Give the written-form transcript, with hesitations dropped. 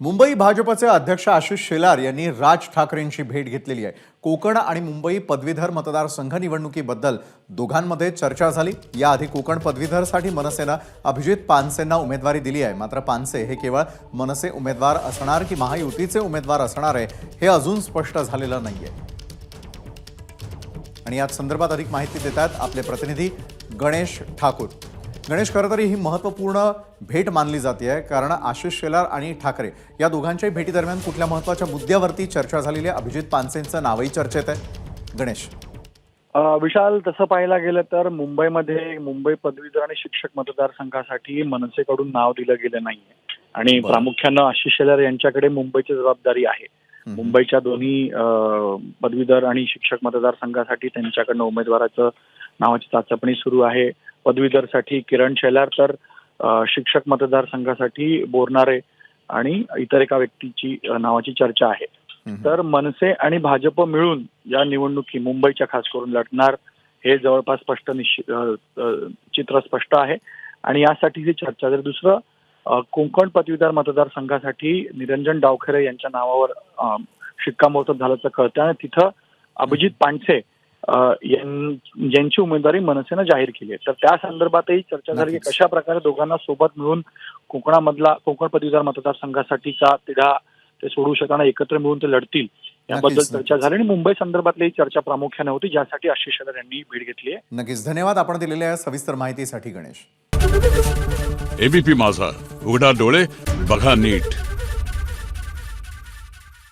मुंबई भाजपचे अध्यक्ष आशिष शेलार यांनी राज ठाकरेंची भेट घेतलेली आहे। कोकण आणि मुंबई पदवीधर मतदारसंघ निवडणुकीबद्दल दोघांमध्ये चर्चा झाली। याआधी कोकण पदवीधरसाठी मनसेनं अभिजित पानसेंना उमेदवारी दिली आहे। मात्र पानसे हे केवळ मनसे उमेदवार असणार की महायुतीचे उमेदवार असणार आहे हे अजून स्पष्ट झालेलं नाहीये। आणि या संदर्भात अधिक माहिती देतात आपले प्रतिनिधी गणेश ठाकूर। गणेश, खरं तर ही महत्त्वपूर्ण भेट मानली जाते आहे, कारण आशिष शेलार आणि ठाकरे या दोघांच्याही भेटीदरम्यान कुठल्या महत्त्वाच्या मुद्द्यावरती चर्चा झालेली आहे? अभिजित पानसेंचं नावही चर्चेत आहे। गणेश, विशाल, तसं पाहायला गेलं तर मुंबईमध्ये मुंबई पदवीधर आणि शिक्षक मतदारसंघासाठी मनसेकडून नाव दिलं गेलं नाहीये आणि प्रामुख्यानं आशिष शेलार यांच्याकडे मुंबईची जबाबदारी आहे। मुंबईच्या दोन्ही पदवीधर आणि शिक्षक मतदारसंघासाठी त्यांच्याकडनं उमेदवाराचं नावाची चाचपणी सुरू आहे। पदवीधरसाठी किरण शेलार, तर शिक्षक मतदारसंघासाठी बोरनारे आणि इतर एका व्यक्तीची नावाची चर्चा आहे। तर मनसे आणि भाजप मिळून या निवडणुकी मुंबईच्या खास करून लढणार हे जवळपास स्पष्ट चित्र स्पष्ट आहे आणि यासाठी ही चर्चा। जर दुसरं कोकण पदवीधर मतदारसंघासाठी निरंजन डावखरे यांच्या नावावर शिक्कामोर्तब झाल्याचं कळतं आणि तिथं अभिजित पानसे यांची उमेदवारी मनसेनं जाहीर केली आहे। तर त्या संदर्भातही चर्चा झाली की कशा प्रकारे दोघांना सोबत मिळून कोकण पदवीधर मतदारसंघासाठीचा तिढा ते सोडू शकताना एकत्र मिळून ते लढतील याबद्दल चर्चा झाली आणि मुंबई संदर्भातली चर्चा प्रामुख्याने होती, ज्यासाठी आशिष शेलार यांनी भेट घेतली आहे। नक्कीच धन्यवाद आपण दिलेल्या सविस्तर माहितीसाठी गणेश। एबीपी माझा, उघडा डोळे बघा नीट।